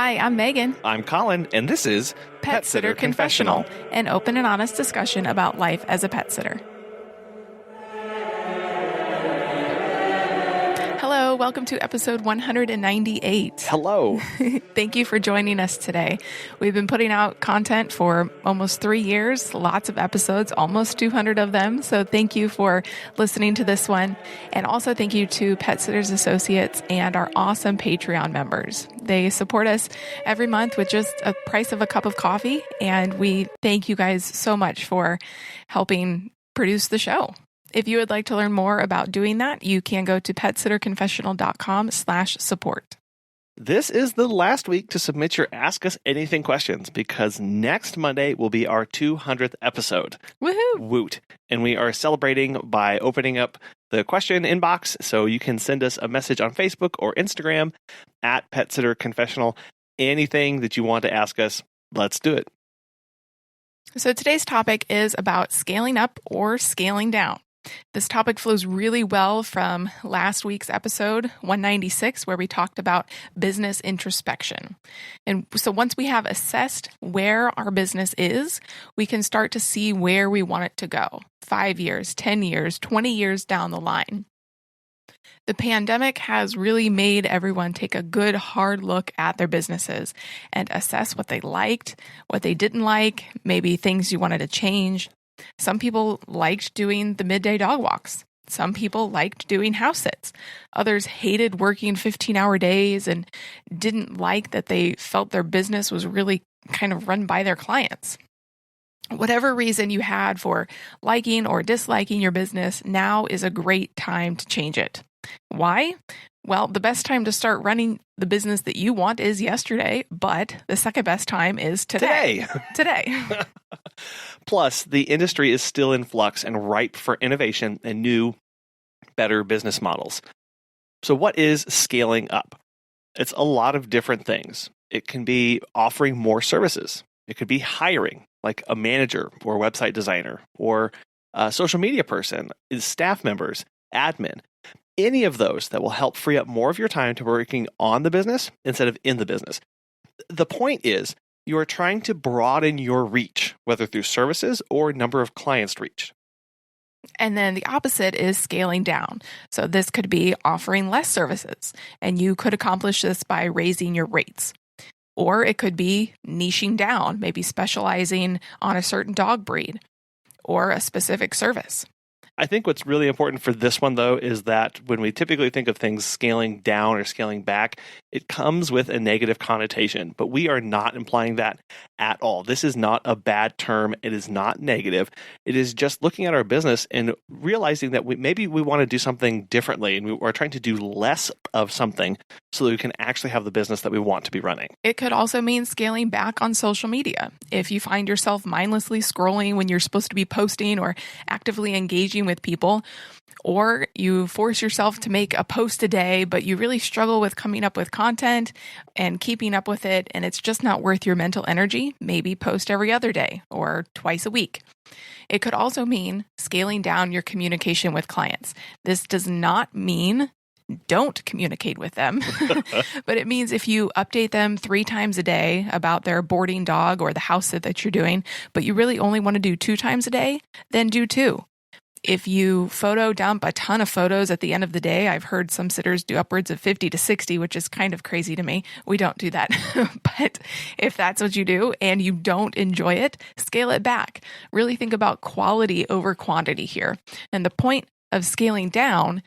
Hi, I'm Megan. I'm Colin, and this is Pet Sitter Confessional, an open and honest discussion about life as a pet sitter. Hello, welcome to episode 198. Hello. Thank you for joining us today. We've been putting out content for almost 3 years, lots of episodes, almost 200 of them. So thank you for listening to this one. And also thank you to Pet Sitters Associates and our awesome Patreon members. They support us every month with just a price of a cup of coffee. And we thank you guys so much for helping produce the show. If you would like to learn more about doing that, you can go to petsitterconfessional.com/support. This is the last week to submit your Ask Us Anything questions because next Monday will be our 200th episode. Woohoo! Woot. And we are celebrating by opening up the question inbox, so you can send us a message on Facebook or Instagram at Pet Sitter Confessional. Anything that you want to ask us, let's do it. So today's topic is about scaling up or scaling down. This topic flows really well from last week's episode 196, where we talked about business introspection. And so once we have assessed where our business is, we can start to see where we want it to go 5 years, 10 years, 20 years down the line. The pandemic has really made everyone take a good hard look at their businesses and assess what they liked, what they didn't like, maybe things you wanted to change. Some people liked doing the midday dog walks. Some people liked doing house sits. Others hated working 15-hour days and didn't like that they felt their business was really kind of run by their clients. Whatever reason you had for liking or disliking your business, now is a great time to change it. Why? Well, the best time to start running the business that you want is yesterday, but the second best time is today. Today. Plus, the industry is still in flux and ripe for innovation and new, better business models. So what is scaling up? It's a lot of different things. It can be offering more services. It could be hiring, like a manager or a website designer or a social media person, staff members, admin. Any of those that will help free up more of your time to working on the business instead of in the business. The point is, you are trying to broaden your reach, whether through services or number of clients reached. And then the opposite is scaling down. So this could be offering less services, and you could accomplish this by raising your rates. Or it could be niching down, maybe specializing on a certain dog breed or a specific service. I think what's really important for this one, though, is that when we typically think of things scaling down or scaling back, it comes with a negative connotation. But we are not implying that at all. This is not a bad term. It is not negative. It is just looking at our business and realizing that maybe we want to do something differently, and we're trying to do less of something so that we can actually have the business that we want to be running. It could also mean scaling back on social media. If you find yourself mindlessly scrolling when you're supposed to be posting or actively engaging with people, or you force yourself to make a post a day, but you really struggle with coming up with content and keeping up with it, and it's just not worth your mental energy, maybe post every other day or twice a week. It could also mean scaling down your communication with clients. This does not mean don't communicate with them, but it means if you update them 3 times a day about their boarding dog or the house sit that you're doing, but you really only want to do 2 times a day, then do 2. If you photo dump a ton of photos at the end of the day, I've heard some sitters do upwards of 50 to 60, which is kind of crazy to me. We don't do that. But if that's what you do and you don't enjoy it, scale it back. Really think about quality over quantity here. And the point of scaling down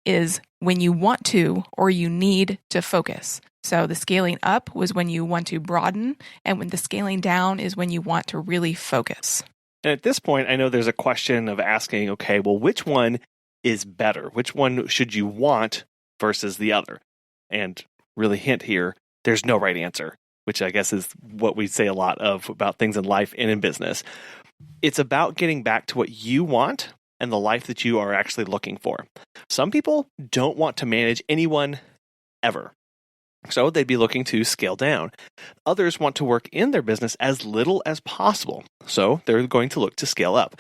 is when you want to or you need to focus. So the scaling up was when you want to broaden, and when the scaling down is when you want to really focus. And at this point, I know there's a question of asking, okay, well, which one is better? Which one should you want versus the other? And really hint here, there's no right answer, which I guess is what we say a lot of about things in life and in business. It's about getting back to what you want and the life that you are actually looking for. Some people don't want to manage anyone ever. So they'd be looking to scale down. Others want to work in their business as little as possible. So they're going to look to scale up.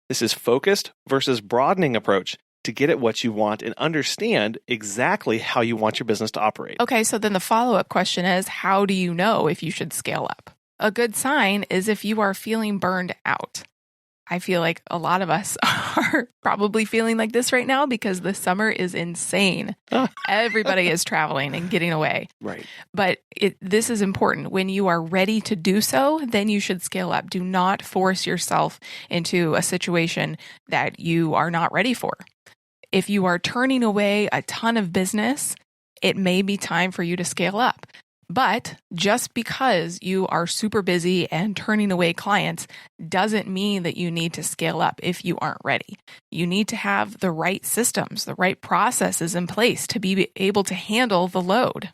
This is focused versus broadening approach to get at what you want and understand exactly how you want your business to operate. Okay, so then the follow-up question is, how do you know if you should scale up? A good sign is if you are feeling burned out. I feel like a lot of us are probably feeling like this right now because the summer is insane. Everybody is traveling and getting away. Right. But this is important. When you are ready to do so, then you should scale up. Do not force yourself into a situation that you are not ready for. If you are turning away a ton of business, it may be time for you to scale up. But just because you are super busy and turning away clients doesn't mean that you need to scale up if you aren't ready. You need to have the right systems, the right processes in place to be able to handle the load.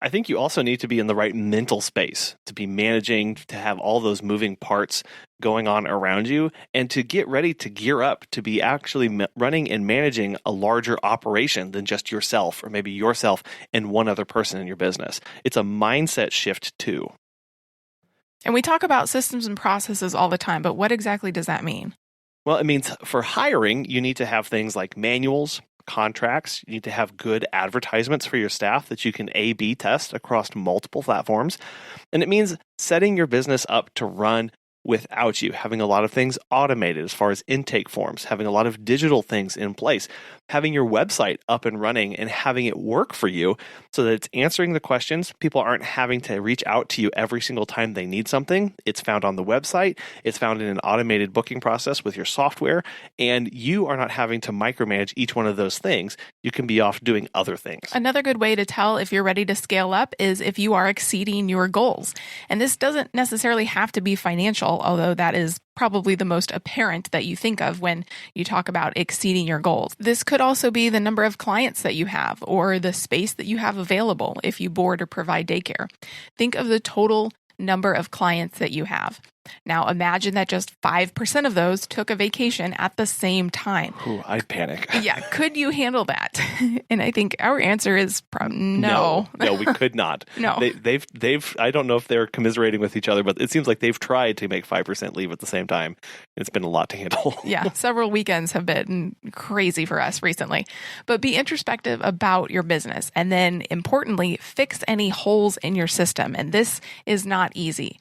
I think you also need to be in the right mental space to be managing, to have all those moving parts going on around you, and to get ready to gear up to be actually running and managing a larger operation than just yourself, or maybe yourself and one other person in your business. It's a mindset shift too. And we talk about systems and processes all the time, but what exactly does that mean? Well, it means for hiring, you need to have things like manuals, contracts. You need to have good advertisements for your staff that you can A/B test across multiple platforms. And it means setting your business up to run without you, having a lot of things automated as far as intake forms, having a lot of digital things in place, having your website up and running and having it work for you so that it's answering the questions. People aren't having to reach out to you every single time they need something. It's found on the website. It's found in an automated booking process with your software, and you are not having to micromanage each one of those things. You can be off doing other things. Another good way to tell if you're ready to scale up is if you are exceeding your goals. And this doesn't necessarily have to be financial, although that is probably the most apparent that you think of when you talk about exceeding your goals. This could also be the number of clients that you have or the space that you have available if you board or provide daycare. Think of the total number of clients that you have. Now imagine that just 5% of those took a vacation at the same time. Ooh, I'd panic. Yeah, could you handle that? And I think our answer is no. No, we could not. No. They've I don't know if they're commiserating with each other, but it seems like they've tried to make 5% leave at the same time. It's been a lot to handle. Yeah, several weekends have been crazy for us recently. But be introspective about your business. And then importantly, fix any holes in your system. And this is not easy.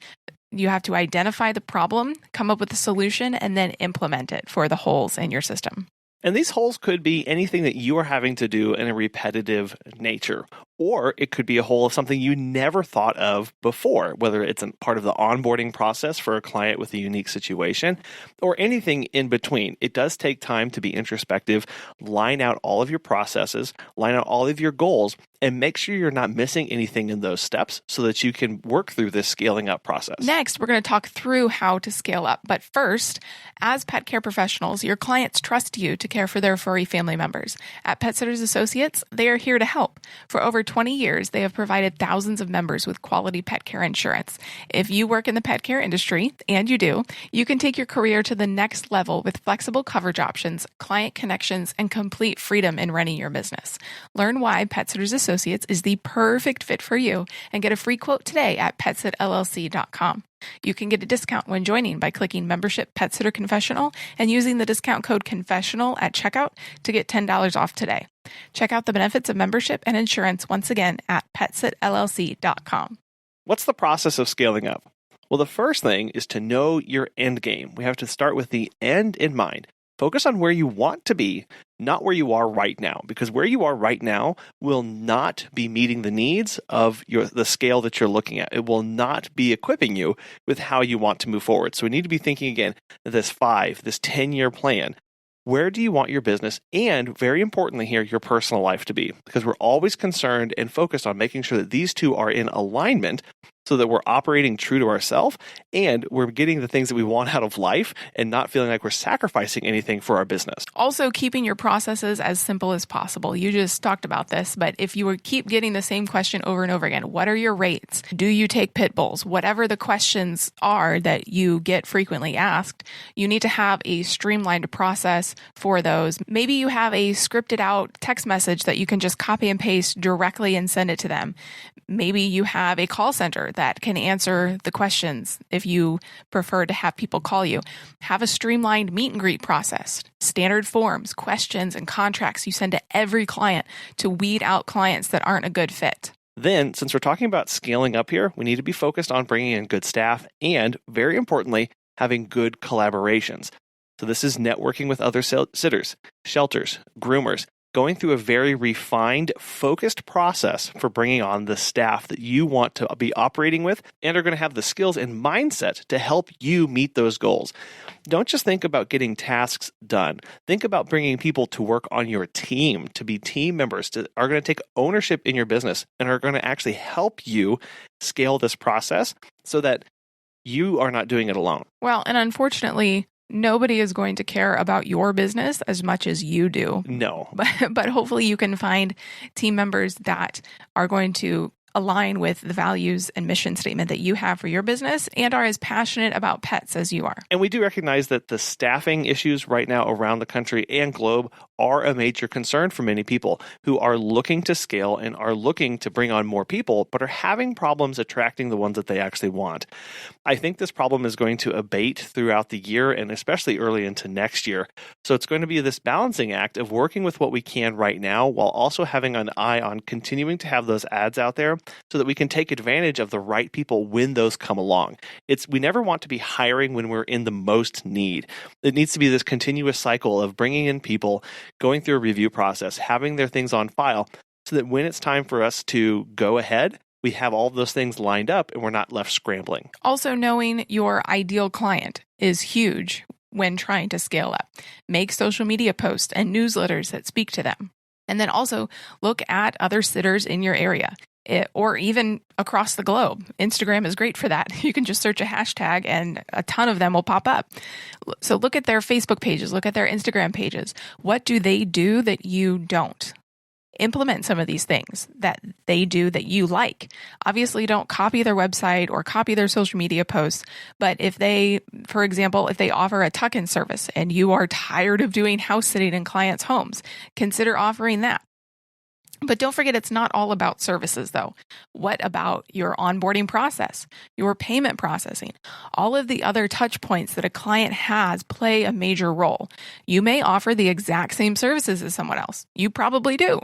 You have to identify the problem, come up with a solution, and then implement it for the holes in your system. And these holes could be anything that you are having to do in a repetitive nature, or it could be a hole of something you never thought of before, whether it's a part of the onboarding process for a client with a unique situation, or anything in between. It does take time to be introspective, line out all of your processes, line out all of your goals, and make sure you're not missing anything in those steps so that you can work through this scaling up process. Next, we're going to talk through how to scale up. But first, as pet care professionals, your clients trust you to care for their furry family members. At Pet Sitters Associates, they are here to help. For over 20 years, they have provided thousands of members with quality pet care insurance. If you work in the pet care industry, and you do, you can take your career to the next level with flexible coverage options, client connections, and complete freedom in running your business. Learn why Pet Sitters Associates is the perfect fit for you and get a free quote today at petsitllc.com. You can get a discount when joining by clicking Membership Pet Sitter Confessional and using the discount code CONFESSIONAL at checkout to get $10 off today. Check out the benefits of membership and insurance once again at petsitllc.com. What's the process of scaling up? Well, the first thing is to know your end game. We have to start with the end in mind. Focus on where you want to be, not where you are right now, because where you are right now will not be meeting the needs of the scale that you're looking at. It will not be equipping you with how you want to move forward. So we need to be thinking again, this 10-year plan. Where do you want your business and, very importantly here, your personal life to be? Because we're always concerned and focused on making sure that these two are in alignment so that we're operating true to ourselves and we're getting the things that we want out of life and not feeling like we're sacrificing anything for our business. Also, keeping your processes as simple as possible. You just talked about this, but if you keep getting the same question over and over again, what are your rates? Do you take pit bulls? Whatever the questions are that you get frequently asked, you need to have a streamlined process for those. Maybe you have a scripted out text message that you can just copy and paste directly and send it to them. Maybe you have a call center that can answer the questions if you prefer to have people call you. Have a streamlined meet and greet process, standard forms, questions, and contracts you send to every client to weed out clients that aren't a good fit. Then, since we're talking about scaling up here, we need to be focused on bringing in good staff and, very importantly, having good collaborations. So this is networking with other sitters, shelters, groomers, going through a very refined, focused process for bringing on the staff that you want to be operating with and are going to have the skills and mindset to help you meet those goals. Don't just think about getting tasks done. Think about bringing people to work on your team, to be team members, are going to take ownership in your business and are going to actually help you scale this process so that you are not doing it alone. Well, and unfortunately, nobody is going to care about your business as much as you do. No. But hopefully you can find team members that are going to align with the values and mission statement that you have for your business and are as passionate about pets as you are. And we do recognize that the staffing issues right now around the country and globe are a major concern for many people who are looking to scale and are looking to bring on more people, but are having problems attracting the ones that they actually want. I think this problem is going to abate throughout the year and especially early into next year. So it's going to be this balancing act of working with what we can right now while also having an eye on continuing to have those ads out there so that we can take advantage of the right people when those come along. We never want to be hiring when we're in the most need. It needs to be this continuous cycle of bringing in people, going through a review process, having their things on file so that when it's time for us to go ahead, we have all of those things lined up and we're not left scrambling. Also, knowing your ideal client is huge when trying to scale up. Make social media posts and newsletters that speak to them. And then also look at other sitters in your area. Or even across the globe. Instagram is great for that. You can just search a hashtag and a ton of them will pop up. So look at their Facebook pages, look at their Instagram pages. What do they do that you don't? Implement some of these things that they do that you like. Obviously, don't copy their website or copy their social media posts. But if they, for example, if they offer a tuck-in service and you are tired of doing house sitting in clients' homes, consider offering that. But don't forget, it's not all about services, though. What about your onboarding process, your payment processing? All of the other touch points that a client has play a major role. You may offer the exact same services as someone else. You probably do.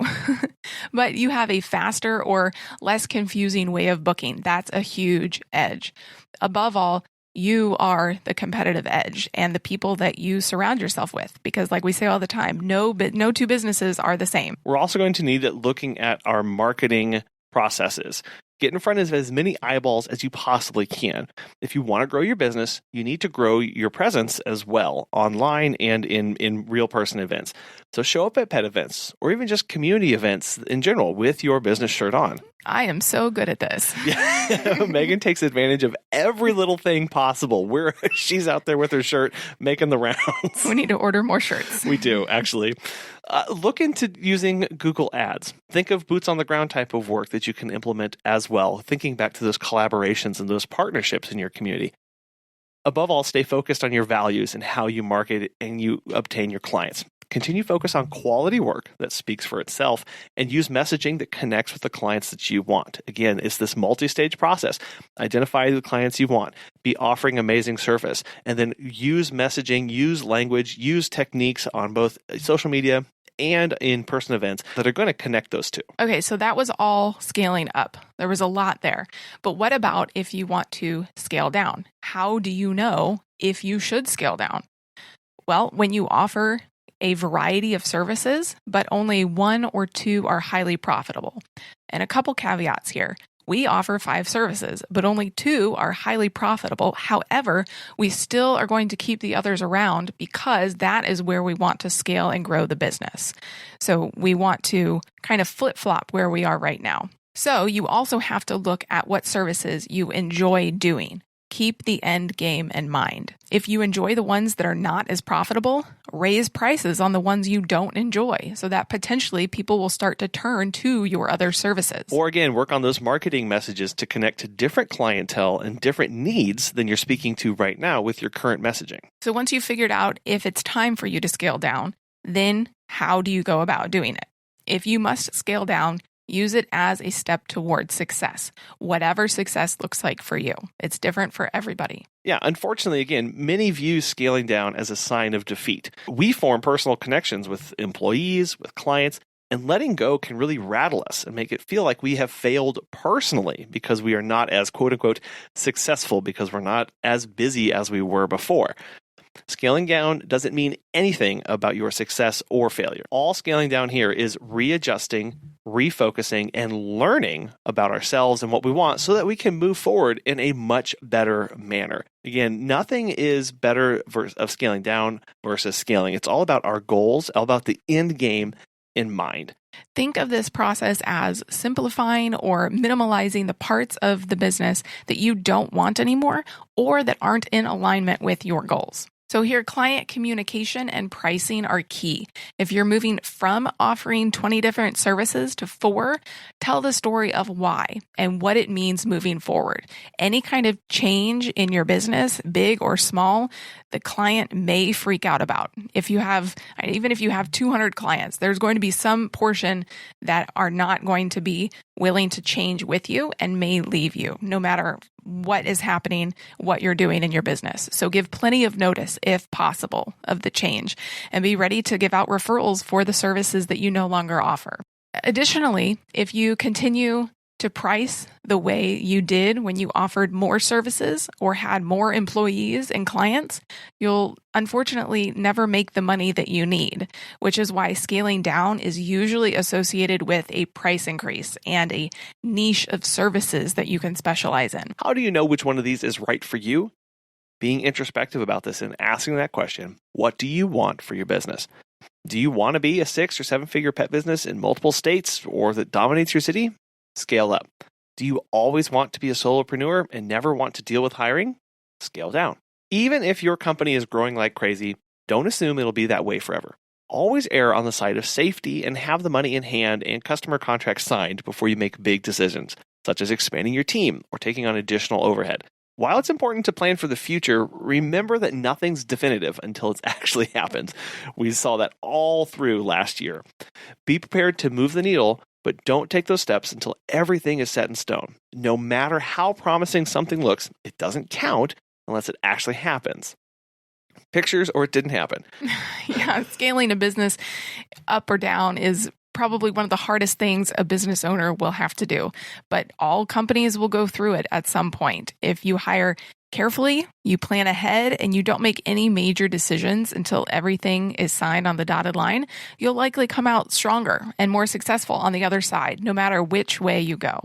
But you have a faster or less confusing way of booking. That's a huge edge. Above all, you are the competitive edge and the people that you surround yourself with. Because like we say all the time, no two businesses are the same. We're also going to need looking at our marketing processes. Get in front of as many eyeballs as you possibly can. If you want to grow your business, you need to grow your presence as well, online and in real person events. So show up at pet events or even just community events in general with your business shirt on. I am so good at this. Yeah. Megan takes advantage of every little thing possible. She's out there with her shirt making the rounds. We need to order more shirts. We do, actually. Look into using Google Ads. Think of boots on the ground type of work that you can implement as well, thinking back to those collaborations and those partnerships in your community. Above all, stay focused on your values and how you market and you obtain your clients. Continue focus on quality work that speaks for itself and use messaging that connects with the clients that you want. Again, it's this multi-stage process. Identify the clients you want, be offering amazing service, and then use messaging, use language, use techniques on both social media and in-person events that are going to connect those two. Okay, so that was all scaling up. There was a lot there. But what about if you want to scale down? How do you know if you should scale down? Well, when you offer a variety of services, but only one or two are highly profitable. And a couple caveats here. We offer 5 services, but only 2 are highly profitable. However, we still are going to keep the others around because that is where we want to scale and grow the business. So we want to kind of flip-flop where we are right now. So you also have to look at what services you enjoy doing. Keep the end game in mind. If you enjoy the ones that are not as profitable, raise prices on the ones you don't enjoy so that potentially people will start to turn to your other services. Or again, work on those marketing messages to connect to different clientele and different needs than you're speaking to right now with your current messaging. So once you've figured out if it's time for you to scale down, then how do you go about doing it? If you must scale down, Use it as a step towards success, whatever success looks like for you. It's different for everybody. Yeah, unfortunately, again, many view scaling down as a sign of defeat. We form personal connections with employees, with clients, and letting go can really rattle us and make it feel like we have failed personally because we are not as quote unquote successful because we're not as busy as we were before. Scaling down doesn't mean anything about your success or failure. All scaling down here is readjusting, refocusing, and learning about ourselves and what we want so that we can move forward in a much better manner. Again, nothing is better of scaling down versus scaling. It's all about our goals, all about the end game in mind. Think of this process as simplifying or minimalizing the parts of the business that you don't want anymore or that aren't in alignment with your goals. So here, client communication and pricing are key. If you're moving from offering 20 different services to 4, tell the story of why and what it means moving forward. Any kind of change in your business, big or small, the client may freak out about. Even if you have 200 clients, there's going to be some portion that are not going to be willing to change with you and may leave you, no matter what is happening, what you're doing in your business. So give plenty of notice, if possible, of the change and be ready to give out referrals for the services that you no longer offer. Additionally, if you continue to price the way you did when you offered more services or had more employees and clients, you'll unfortunately never make the money that you need, which is why scaling down is usually associated with a price increase and a niche of services that you can specialize in. How do you know which one of these is right for you? Being introspective about this and asking that question, what do you want for your business? Do you want to be a 6 or 7-figure pet business in multiple states or that dominates your city? Scale up. Do you always want to be a solopreneur and never want to deal with hiring? Scale down. Even if your company is growing like crazy, don't assume it'll be that way forever. Always err on the side of safety and have the money in hand and customer contracts signed before you make big decisions, such as expanding your team or taking on additional overhead. While it's important to plan for the future, remember that nothing's definitive until it actually happens. We saw that all through last year. Be prepared to move the needle, but don't take those steps until everything is set in stone. No matter how promising something looks, it doesn't count unless it actually happens. Pictures or it didn't happen. Yeah, scaling a business up or down is probably one of the hardest things a business owner will have to do, but all companies will go through it at some point. If you hire carefully, you plan ahead, and you don't make any major decisions until everything is signed on the dotted line, you'll likely come out stronger and more successful on the other side, no matter which way you go.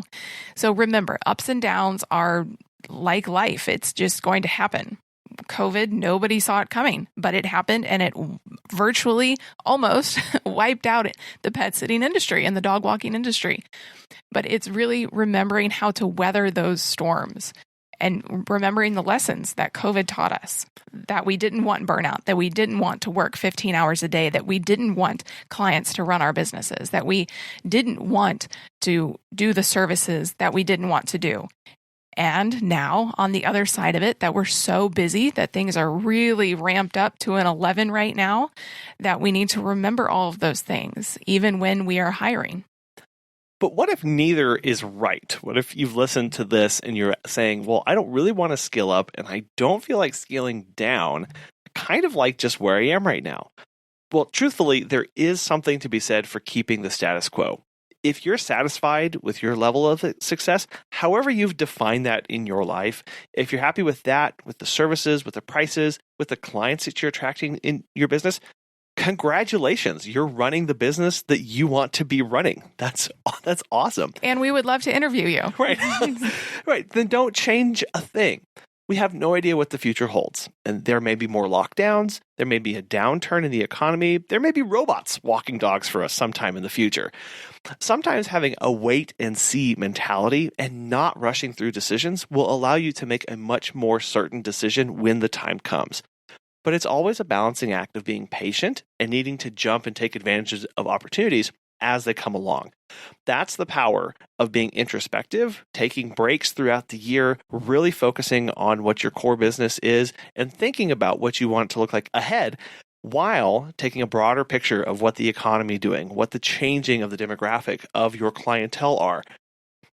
So remember, ups and downs are like life. It's just going to happen. COVID, nobody saw it coming, but it happened, and it virtually almost wiped out the pet sitting industry and the dog walking industry. But it's really remembering how to weather those storms and remembering the lessons that COVID taught us, that we didn't want burnout, that we didn't want to work 15 hours a day, that we didn't want clients to run our businesses, that we didn't want to do the services that we didn't want to do. And now, on the other side of it, that we're so busy that things are really ramped up to an 11 right now, that we need to remember all of those things, even when we are hiring. But what if neither is right? What if you've listened to this and you're saying, well, I don't really want to scale up and I don't feel like scaling down, kind of like just where I am right now? Well, truthfully, there is something to be said for keeping the status quo. If you're satisfied with your level of success, however you've defined that in your life, if you're happy with that, with the services, with the prices, with the clients that you're attracting in your business, congratulations, you're running the business that you want to be running. That's awesome. And we would love to interview you. Right. Right. Then don't change a thing. We have no idea what the future holds. And there may be more lockdowns. There may be a downturn in the economy. There may be robots walking dogs for us sometime in the future. Sometimes having a wait and see mentality and not rushing through decisions will allow you to make a much more certain decision when the time comes. But it's always a balancing act of being patient and needing to jump and take advantage of opportunities as they come along. That's the power of being introspective, taking breaks throughout the year, really focusing on what your core business is, and thinking about what you want it to look like ahead while taking a broader picture of what the economy is doing, what the changing of the demographic of your clientele are.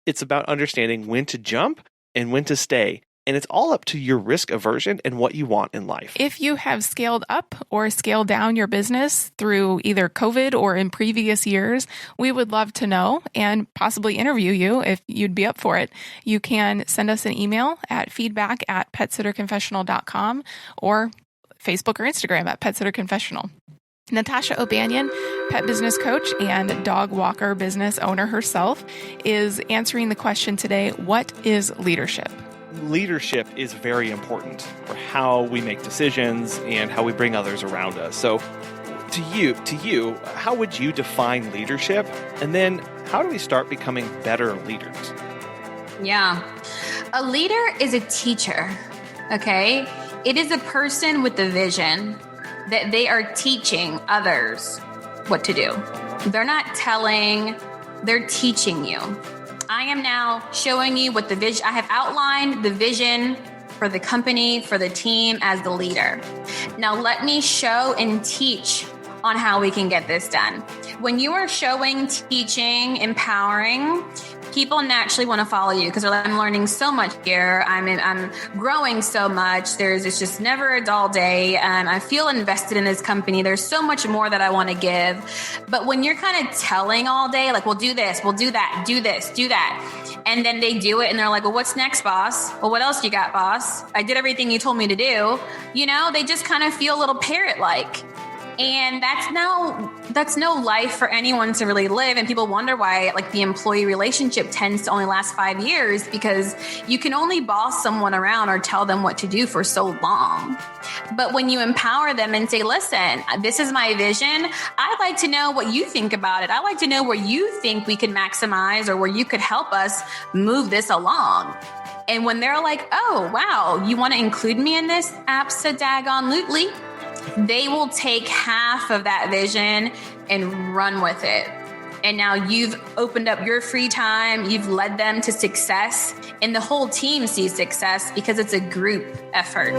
It's about understanding when to jump and when to stay. And it's all up to your risk aversion and what you want in life. If you have scaled up or scaled down your business through either COVID or in previous years, we would love to know and possibly interview you if you'd be up for it. You can send us an email at feedback@petsitterconfessional.com or Facebook or Instagram at PetSitterConfessional. Natasha O'Banion, pet business coach and dog walker business owner herself, is answering the question today, what is leadership? Leadership is very important for how we make decisions and how we bring others around us. So to you, how would you define leadership? And then how do we start becoming better leaders? Yeah. A leader is a teacher, okay? It is a person with the vision that they are teaching others what to do. They're not telling, they're teaching you. I am now showing you what the vision, I have outlined the vision for the company, for the team as the leader. Now let me show and teach on how we can get this done. When you are showing, teaching, empowering, people naturally want to follow you because I'm learning so much here. I'm growing so much. It's just never a dull day. I feel invested in this company. There's so much more that I want to give. But when you're kind of telling all day, like, we'll do this, we'll do that, do this, do that. And then they do it and they're like, well, what's next, boss? Well, what else you got, boss? I did everything you told me to do. They just kind of feel a little parrot-like. And that's no life for anyone to really live. And people wonder why the employee relationship tends to only last 5 years, because you can only boss someone around or tell them what to do for so long. But when you empower them and say, listen, this is my vision. I'd like to know what you think about it. I'd like to know where you think we can maximize or where you could help us move this along. And when they're like, oh, wow, you want to include me in this? Abso-daggone-lutely. They will take half of that vision and run with it. And now you've opened up your free time. You've led them to success, and the whole team sees success because it's a group effort.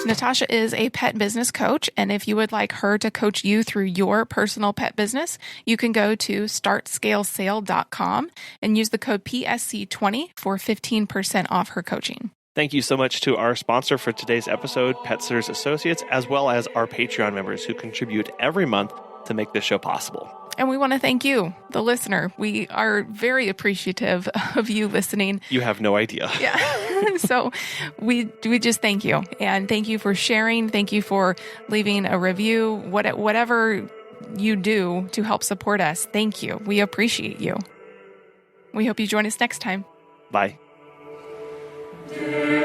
Natasha is a pet business coach, and if you would like her to coach you through your personal pet business, you can go to startscalesale.com and use the code PSC20 for 15% off her coaching. Thank you so much to our sponsor for today's episode, Pet Sitters Associates, as well as our Patreon members who contribute every month to make this show possible. And we want to thank you, the listener. We are very appreciative of you listening. You have no idea. Yeah. So we just thank you. And thank you for sharing. Thank you for leaving a review. Whatever you do to help support us, thank you. We appreciate you. We hope you join us next time. Bye. Yeah.